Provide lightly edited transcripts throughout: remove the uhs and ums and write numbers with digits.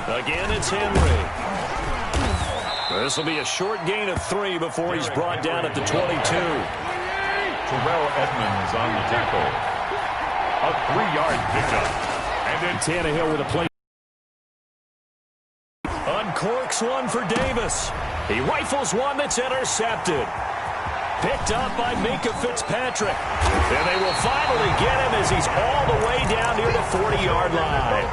Again, it's Henry. This will be a short gain of 3 before he's brought down at the 22. Terrell Edmonds on the tackle. A 3-yard pickup. And then Tannehill with a play. Uncorks one for Davis. He rifles one that's intercepted. Picked up by Minka Fitzpatrick. And they will finally get him as he's all the way down near the 40-yard line.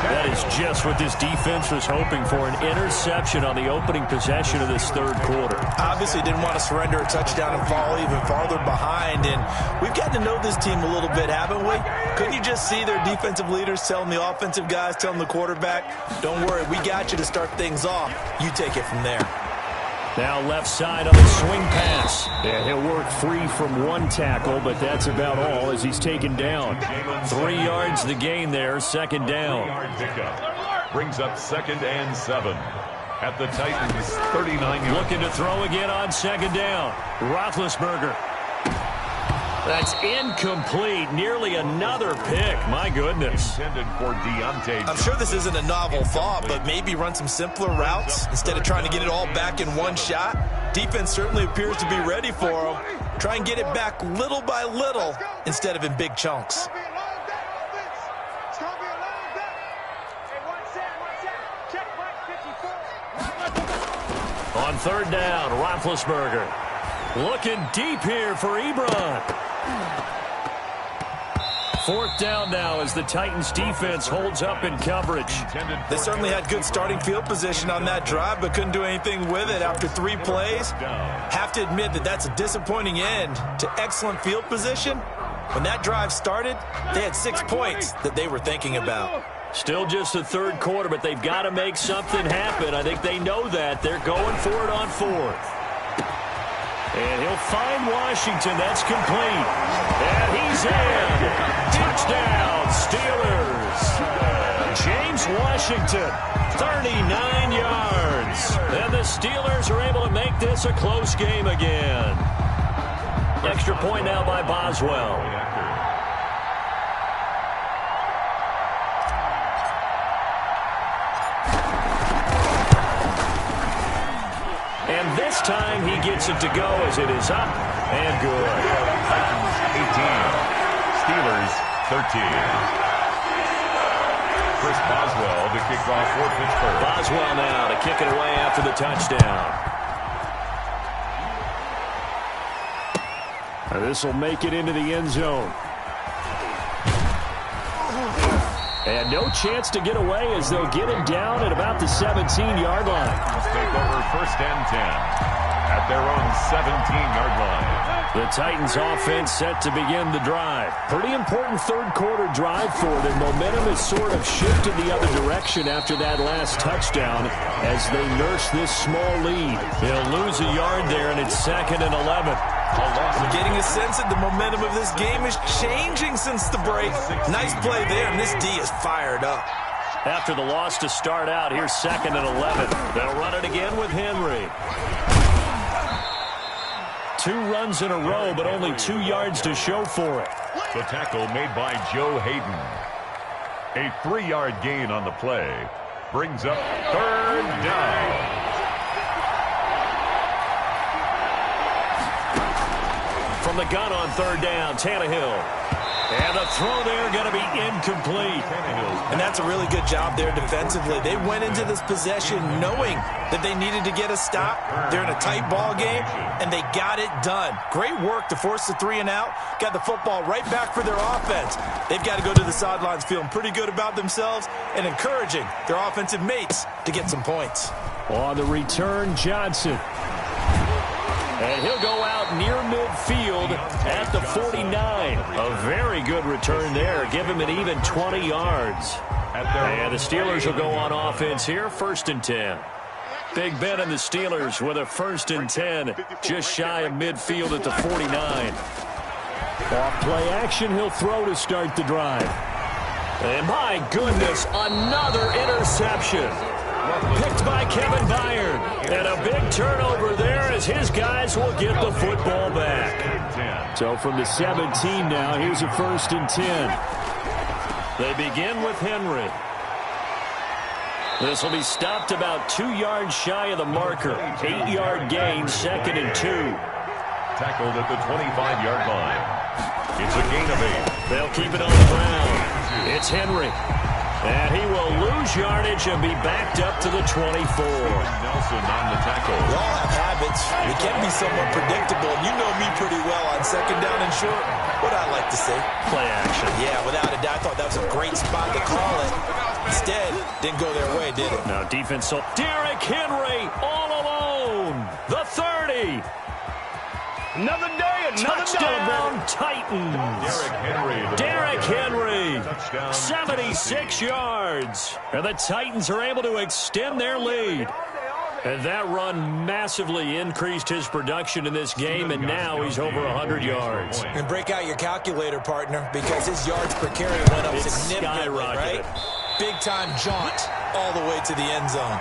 That is just what this defense was hoping for, an interception on the opening possession of this third quarter. Obviously didn't want to surrender a touchdown and fall even farther behind. And we've gotten to know this team a little bit, haven't we? Couldn't you just see their defensive leaders telling the offensive guys, telling the quarterback, don't worry, we got you to start things off. You take it from there. Now left side on the swing pass. And he'll work free from one tackle, but that's about all as he's taken down. 3 yards the gain there, second down. 3-yard pickup. Brings up 2nd and 7 at the Titans' 39 yard. Looking to throw again on second down. Roethlisberger. That's incomplete. Nearly another pick. My goodness. Intended for Deontay. I'm sure this isn't a novel thought, but maybe run some simpler routes instead of trying to get it all back in one shot. Defense certainly appears to be ready for him. Try and get it back little by little instead of in big chunks. On third down, Roethlisberger. Looking deep here for Ebron. 4th down now as the Titans defense holds up in coverage. They certainly had good starting field position on that drive, but couldn't do anything with it after 3 plays. Have to admit that that's a disappointing end to excellent field position. When that drive started, they had 6 points that they were thinking about. Still just the third quarter, but they've got to make something happen. I think they know that. They're going for it on 4th. And he'll find Washington. That's complete. And he's in. Touchdown, Steelers. James Washington, 39 yards. And the Steelers are able to make this a close game again. Extra point now by Boswell. And this time he gets it to go as it is up and good. Titans 18, Steelers 13. Chris Boswell to kick off for Pittsburgh. Boswell now to kick it away after the touchdown. This will make it into the end zone. And no chance to get away as they'll get him down at about the 17-yard line. Let's take over 1st and 10 at their own 17-yard line. The Titans offense set to begin the drive. Pretty important third quarter drive for them. Momentum has sort of shifted the other direction after that last touchdown as they nurse this small lead. They'll lose a yard there, and it's 2nd and 11. I'm getting a sense that the momentum of this game is changing since the break. Nice play there, and this D is fired up. After the loss to start out, here's 2nd and 11. They'll run it again with Henry. 2 runs in a row, but only 2 yards to show for it. The tackle made by Joe Hayden. A 3-yard gain on the play. Brings up 3rd down. From the gun on 3rd down, Tannehill. And the throw there going to be incomplete. And that's a really good job there defensively. They went into this possession knowing that they needed to get a stop. They're in a tight ball game, and they got it done. Great work to force the 3 and out. Got the football right back for their offense. They've got to go to the sidelines feeling pretty good about themselves and encouraging their offensive mates to get some points. On the return, Johnson. And he'll go out near midfield at the 49. A very good return there. Give him an even 20 yards. And the Steelers will go on offense here, 1st and 10. Big Ben and the Steelers with a 1st and 10, just shy of midfield at the 49. Off play action, he'll throw to start the drive. And my goodness, another interception. Picked by Kevin Byard. And a big turnover there as his guys will get the football back. So from the 17 now, here's a 1st and 10. They begin with Henry. This will be stopped about 2 yards shy of the marker. 8-yard gain, 2nd and 2. Tackled at the 25-yard line. It's a gain of 8. They'll keep it on the ground. It's Henry. And he will lose yardage and be backed up to the 24. Nelson on the tackle. We all have habits. We can be somewhat predictable. You know me pretty well on 2nd down and short. What I like to say? Play action. Yeah, without a doubt. I thought that was a great spot to call it. Instead, didn't go their way, did it? Now defense. Derrick Henry all alone. The 30. Another day, another touchdown, Titans. Derrick Henry, 76 yards. And the Titans are able to extend their lead. And that run massively increased his production in this game, and now he's over 100 yards. And break out your calculator, partner, because his yards per carry went up significantly, right? Big-time jaunt all the way to the end zone.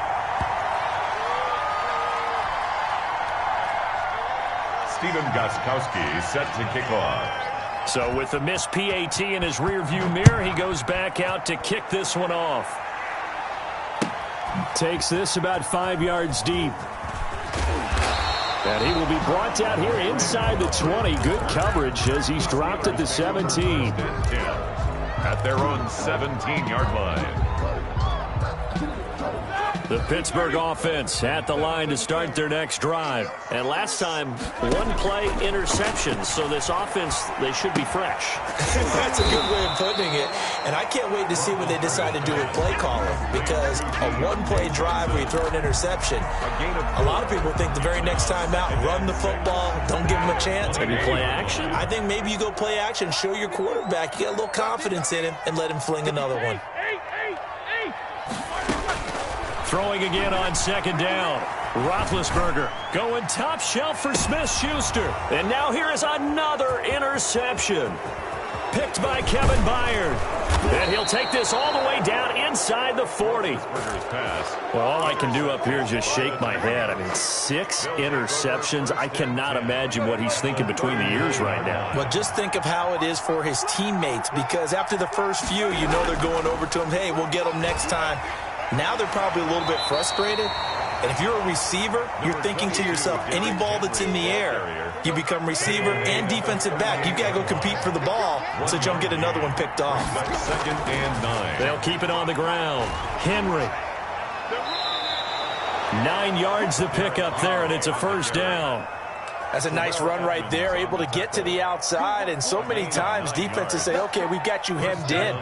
Steven Gostkowski set to kick off. So with the missed PAT in his rearview mirror, he goes back out to kick this one off. Takes this about 5 yards deep. And he will be brought down here inside the 20. Good coverage as he's dropped at the 17. At their own 17-yard line. The Pittsburgh offense at the line to start their next drive. And last time, 1-play interception. So this offense, they should be fresh. That's a good way of putting it. And I can't wait to see what they decide to do with play calling. Because a 1-play drive where you throw an interception, a lot of people think the very next time out, run the football, don't give them a chance. Maybe play action? I think maybe you go play action, show your quarterback, you get a little confidence in him, and let him fling another one. Throwing again on 2nd down. Roethlisberger going top shelf for Smith-Schuster. And now here is another interception. Picked by Kevin Byard. And he'll take this all the way down inside the 40. Well, all I can do up here is just shake my head. I mean, 6 interceptions. I cannot imagine what he's thinking between the ears right now. Well, just think of how it is for his teammates. Because after the first few, you know they're going over to him, hey, we'll get them next time. Now they're probably a little bit frustrated. And if you're a receiver, you're thinking to yourself, any ball that's in the air, you become receiver and defensive back. You've got to go compete for the ball so that you don't get another one picked off. 2nd and 9. They'll keep it on the ground. Henry. 9 yards to pick up there, and it's a 1st down. That's a nice run right there, able to get to the outside. And so many times defenses say, okay, we've got you hemmed in.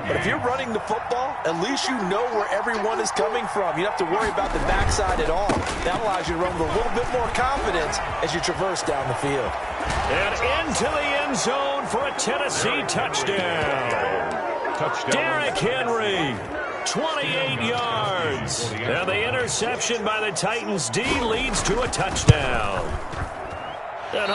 But if you're running the football, at least you know where everyone is coming from. You don't have to worry about the backside at all. That allows you to run with a little bit more confidence as you traverse down the field. And into the end zone for a Tennessee touchdown. Derrick Henry. 28 yards. And the interception by the Titans D leads to a touchdown. And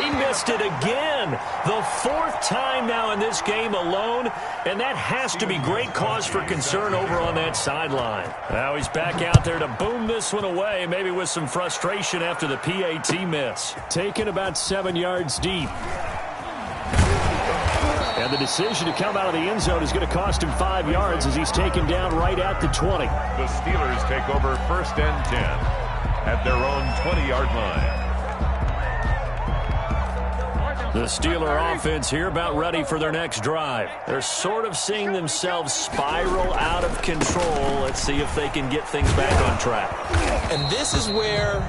he missed it again. The 4th time now in this game alone, and that has to be great cause for concern over on that sideline. Now he's back out there to boom this one away, maybe with some frustration after the PAT miss. Taken about 7 yards deep. And the decision to come out of the end zone is going to cost him 5 yards as he's taken down right at the 20. The Steelers take over 1st and 10 at their own 20-yard line. The Steeler offense here about ready for their next drive. They're sort of seeing themselves spiral out of control. Let's see if they can get things back on track. And this is where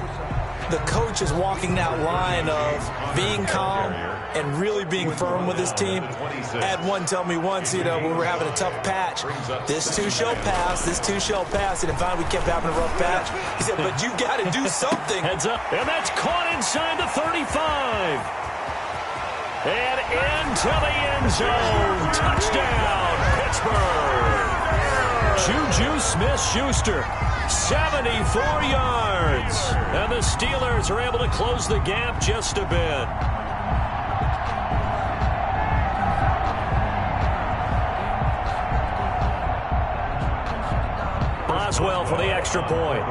the coach is walking that line of being calm and really being firm with his team. Had one tell me once, when we were having a tough patch, this too shall pass, this too shall pass. And finally we kept having a rough patch. He said, but you got to do something. Heads up. And that's caught inside the 35. And into the end zone. Touchdown, Pittsburgh. Juju Smith-Schuster, 74 yards. And the Steelers are able to close the gap just a bit. Boswell for the extra point.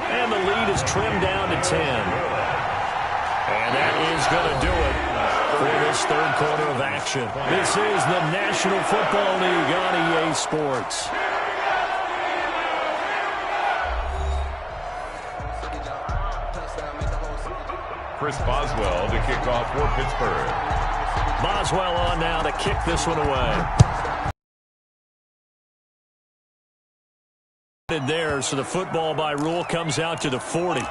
And the lead is trimmed down to 10. is going to do it for this third quarter of action. This is the National Football League on EA Sports. Chris Boswell to kick off for Pittsburgh. Boswell on now to kick this one away. There, so the football by rule comes out to the 40.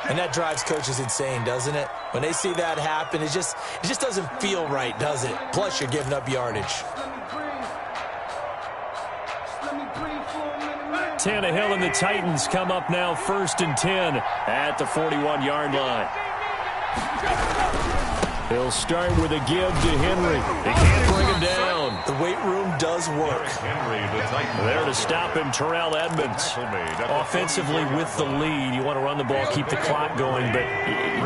And that drives coaches insane, doesn't it? When they see that happen, it just doesn't feel right, does it? Plus, you're giving up yardage. Tannehill and the Titans come up now 1st and 10 at the 41-yard line. He'll start with a give to Henry. They can't bring him down. The weight room does work. There to stop him, Terrell Edmonds. Offensively with the lead, you want to run the ball, keep the clock going, but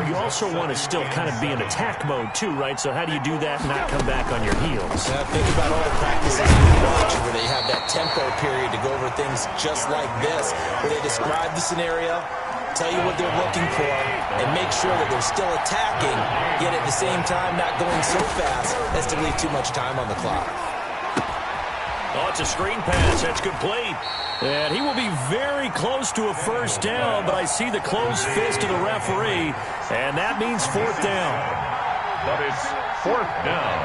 you also want to still kind of be in attack mode too, right? So how do you do that and not come back on your heels? Now think about all the practices you watch where they have that tempo period to go over things just like this, where they describe the scenario, tell you what they're looking for, and make sure that they're still attacking, yet at the same time not going so fast as to leave too much time on the clock. Oh, it's a screen pass. That's complete. And he will be very close to a first down, but I see the closed fist of the referee, and that means 4th down. But it's 4th down.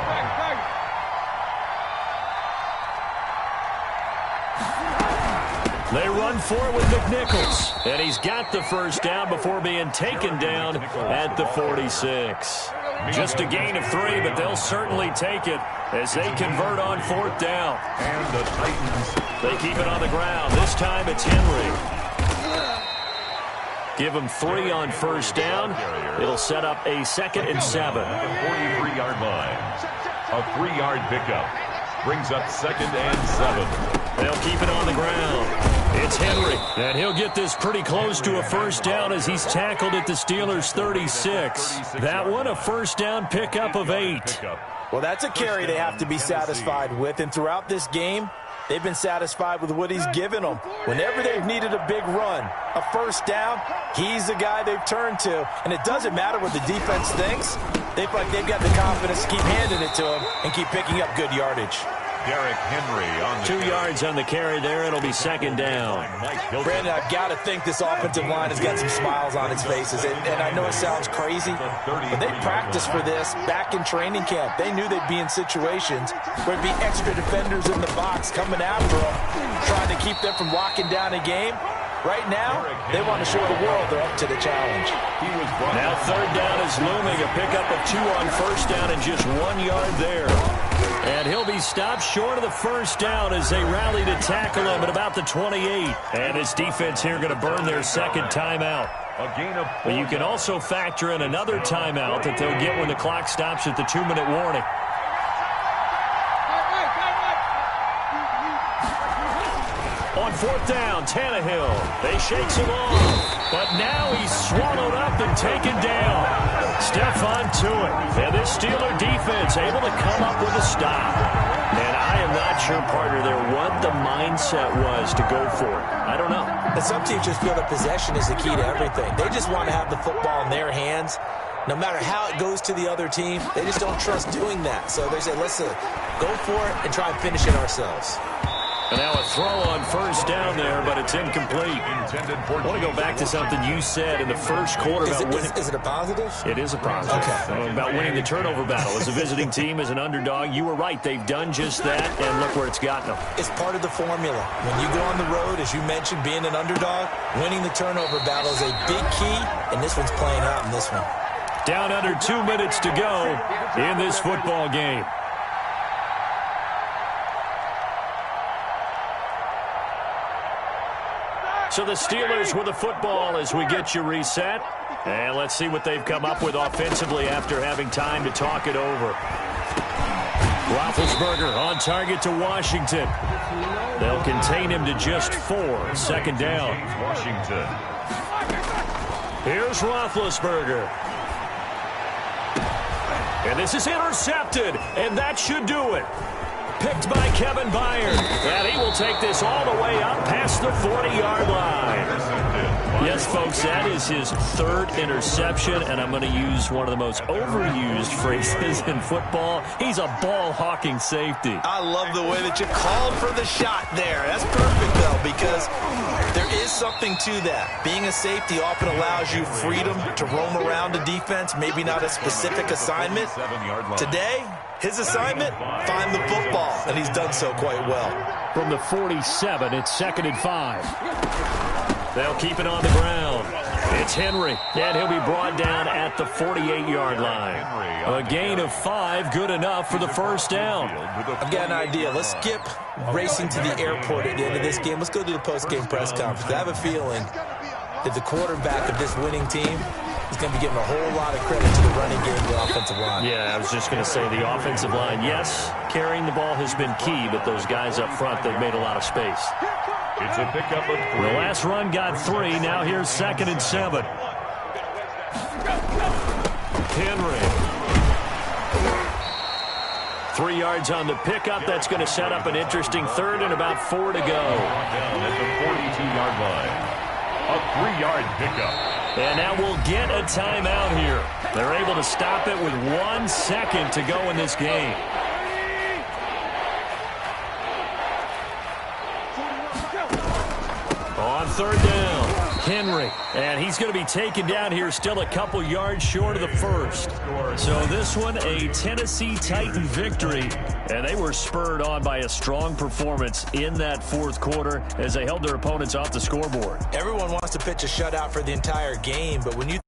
They run for it with McNichols, and he's got the first down before being taken down at the 46. Just a gain of 3, but they'll certainly take it as they convert on 4th down. And the Titans, they keep it on the ground. This time it's Henry. Give him 3 on first down. It'll set up a 2nd and 7. the 43-yard line. A 3-yard pickup brings up 2nd and 7. They'll keep it on the ground. It's Henry, and he'll get this pretty close to a first down as he's tackled at the Steelers' 36. That one, a first down pickup of 8. Well, that's a carry they have to be satisfied with, and throughout this game, they've been satisfied with what he's given them. Whenever they've needed a big run, a first down, he's the guy they've turned to, and it doesn't matter what the defense thinks. They feel like they've got the confidence to keep handing it to him and keep picking up good yardage. Derrick Henry on the 2 yards on the carry there. It'll be 2nd down. Brandon, I've got to think this offensive line has got some smiles on its faces. And I know it sounds crazy, but they practiced for this back in training camp. They knew they'd be in situations where there'd be extra defenders in the box coming after them, trying to keep them from locking down a game. Right now, they want to show the world they're up to the challenge. Now 3rd down is looming. A pickup of 2 on first down and just 1 yard there. And he'll be stopped short of the first down as they rally to tackle him at about the 28. And his defense here going to burn their 2nd timeout. But you can also factor in another timeout that they'll get when the clock stops at the 2-minute warning. On 4th down, Tannehill. They shakes him off. But now he's swallowed up and taken down. Stephon Tuitt. And this Steeler defense able to come up with a stop. And I am not sure, partner, there what the mindset was to go for it. I don't know. And some teams just feel that possession is the key to everything. They just want to have the football in their hands. No matter how it goes to the other team, they just don't trust doing that. So they say, let's go for it and try and finish it ourselves. And now a throw on first down there, but it's incomplete. I want to go back to something you said in the first quarter about winning. Is it a positive? It is a positive. Okay. About winning the turnover battle. As a visiting team, as an underdog, you were right. They've done just that, and look where it's gotten them. It's part of the formula. When you go on the road, as you mentioned, being an underdog, winning the turnover battle is a big key, and this one's playing out in this one. Down under 2 minutes to go in this football game. So the Steelers with the football as we get you reset. And let's see what they've come up with offensively after having time to talk it over. Roethlisberger on target to Washington. They'll contain him to just 4. 2nd down. Washington. Here's Roethlisberger. And this is intercepted. And that should do it. Picked by Kevin Byard. And he will take this all the way up past the 40-yard line. Yes, folks, that is his third interception, and I'm going to use one of the most overused phrases in football. He's a ball-hawking safety. I love the way that you called for the shot there. That's perfect, though, because there is something to that. Being a safety often allows you freedom to roam around a defense, maybe not a specific assignment. Today, his assignment, find the football, and he's done so quite well. From the 47, it's 2nd and 5. They'll keep it on the ground. It's Henry, and he'll be brought down at the 48-yard line. A gain of 5, good enough for the first down. I've got an idea. Let's skip racing to the airport at the end of this game. Let's go to the post-game press conference. I have a feeling that the quarterback of this winning team is going to be getting a whole lot of credit to the running game and the offensive line. Yeah, I was just going to say the offensive line. Yes, carrying the ball has been key, but those guys up front, they've made a lot of space. It's a pickup of 3. The last run got 3. Now here's 2nd and 7. Henry. 3 yards on the pickup. That's going to set up an interesting 3rd and about 4 to go. Down at the 42-yard line. A 3-yard pickup. And now we'll get a timeout here. They're able to stop it with 1 second to go in this game. On 3rd down, Henry. And he's going to be taken down here still a couple yards short of the first. So this one, a Tennessee Titan victory. And they were spurred on by a strong performance in that 4th quarter as they held their opponents off the scoreboard. Everyone wants to pitch a shutout for the entire game, but when you